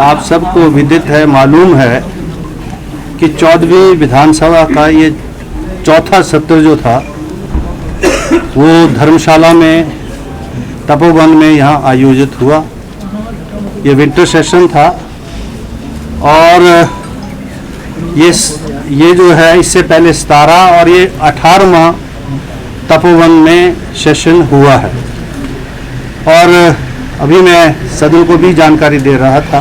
आप सबको विदित है, मालूम है कि 14वीं विधानसभा का ये चौथा सत्र जो था वो धर्मशाला में तपोवन में यहाँ आयोजित हुआ। ये विंटर सेशन था और ये जो है इससे पहले 17 और ये 18वां तपोवन में सेशन हुआ है। और अभी मैं सदन को भी जानकारी दे रहा था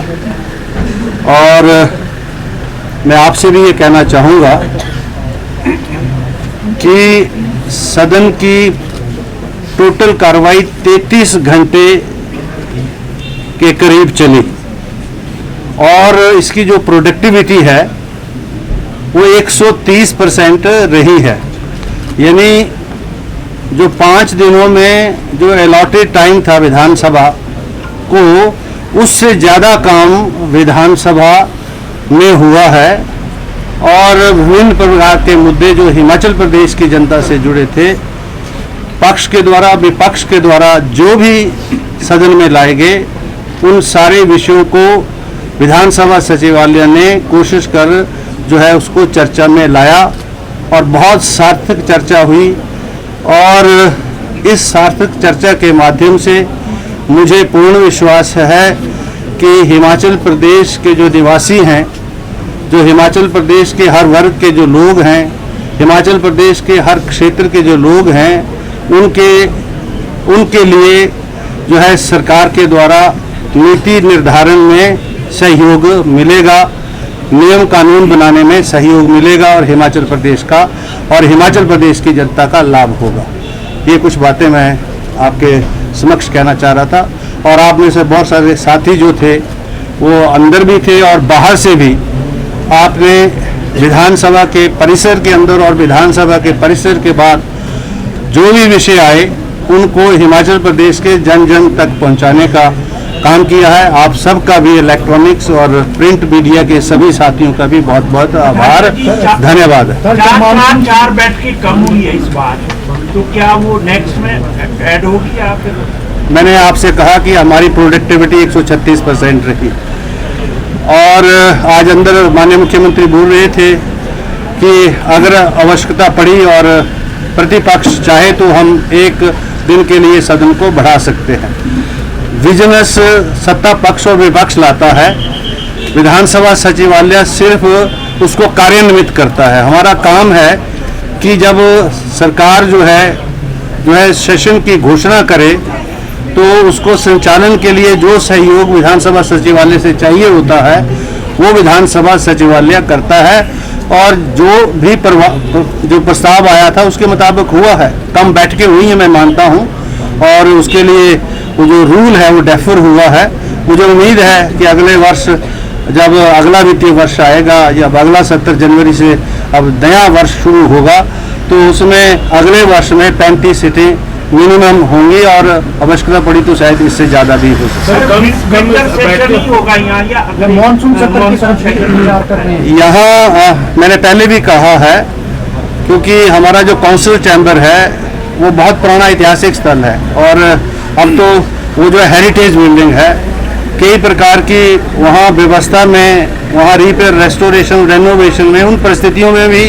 और मैं आपसे भी ये कहना चाहूँगा कि सदन की टोटल कार्रवाई 33 घंटे के करीब चली और इसकी जो प्रोडक्टिविटी है वो 130% रही है। यानी जो 5 दिनों में जो अलॉटेड टाइम था विधानसभा को, उससे ज़्यादा काम विधानसभा में हुआ है। और विभिन्न प्रकार के मुद्दे जो हिमाचल प्रदेश की जनता से जुड़े थे, पक्ष के द्वारा विपक्ष के द्वारा जो भी सदन में लाए गए, उन सारे विषयों को विधानसभा सचिवालय ने कोशिश कर जो है उसको चर्चा में लाया और बहुत सार्थक चर्चा हुई। और इस सार्थक चर्चा के माध्यम से मुझे पूर्ण विश्वास है कि हिमाचल प्रदेश के जो निवासी हैं, जो हिमाचल प्रदेश के हर वर्ग के जो लोग हैं, हिमाचल प्रदेश के हर क्षेत्र के जो लोग हैं, उनके लिए जो है सरकार के द्वारा नीति निर्धारण में सहयोग मिलेगा, नियम कानून बनाने में सहयोग मिलेगा और हिमाचल प्रदेश का और हिमाचल प्रदेश की जनता का लाभ होगा। ये कुछ बातें मैं आपके समक्ष कहना चाह रहा था। और आप में से बहुत सारे साथी जो थे वो अंदर भी थे और बाहर से भी आपने विधानसभा के परिसर के अंदर और विधानसभा के परिसर के बाद जो भी विषय आए उनको हिमाचल प्रदेश के जन जन तक पहुंचाने का काम किया है। आप सबका भी, इलेक्ट्रॉनिक्स और प्रिंट मीडिया के सभी साथियों का भी बहुत बहुत आभार, धन्यवाद है। चार बैठकें कम हुई है इस बार, तो क्या वो नेक्स्ट में ऐड होगी? आप मैंने आपसे कहा कि हमारी प्रोडक्टिविटी 136% रही और आज अंदर माननीय मुख्यमंत्री बोल रहे थे कि अगर आवश्यकता पड़ी और प्रतिपक्ष चाहे तो हम एक दिन के लिए सदन को बढ़ा सकते हैं। विजिलेंस सत्ता पक्ष और विपक्ष लाता है, विधानसभा सचिवालय सिर्फ उसको कार्यान्वित करता है। हमारा काम है कि जब सरकार जो है सेशन की घोषणा करे तो उसको संचालन के लिए जो सहयोग विधानसभा सचिवालय से चाहिए होता है वो विधानसभा सचिवालय करता है। और जो भी जो प्रस्ताव आया था उसके मुताबिक हुआ है, कम बैठकें हुई हैं मैं मानता हूँ, और उसके लिए वो जो रूल है वो डेफर हुआ है। मुझे उम्मीद है कि अगले वर्ष जब अगला वित्तीय वर्ष आएगा या अगला 17 जनवरी से अब नया वर्ष शुरू होगा तो उसमें अगले वर्ष में 35 सीटें मिनिमम होंगी और आवश्यकता पड़ी तो शायद इससे ज़्यादा भी हो सकता है। यहाँ मैंने पहले भी कहा है, क्योंकि हमारा जो काउंसिल चैम्बर है वो बहुत पुराना ऐतिहासिक स्थल है और अब तो वो जो हेरिटेज बिल्डिंग है, कई प्रकार की वहाँ व्यवस्था में, वहाँ रिपेयर, रेस्टोरेशन, रेनोवेशन में, उन परिस्थितियों में भी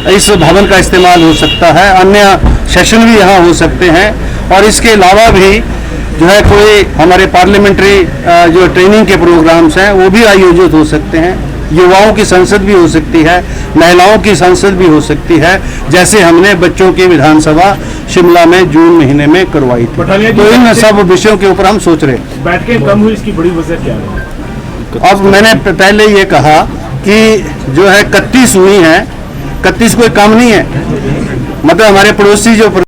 इस भवन का इस्तेमाल हो सकता है। अन्य सेशन भी यहाँ हो सकते हैं और इसके अलावा भी जो है कोई हमारे पार्लियामेंट्री जो ट्रेनिंग के प्रोग्राम्स हैं वो भी आयोजित हो सकते हैं। युवाओं की संसद भी हो सकती है, महिलाओं की संसद भी हो सकती है, जैसे हमने बच्चों की विधानसभा शिमला में जून महीने में करवाई थी। तो इन सब विषयों के ऊपर हम सोच रहे हैं। बैठकें कम हुई, इसकी बड़ी वजह क्या है? अब मैंने पहले ये कहा कि जो है 31 हुई हैं, 31 कोई कम नहीं है। मतलब हमारे पड़ोसी जो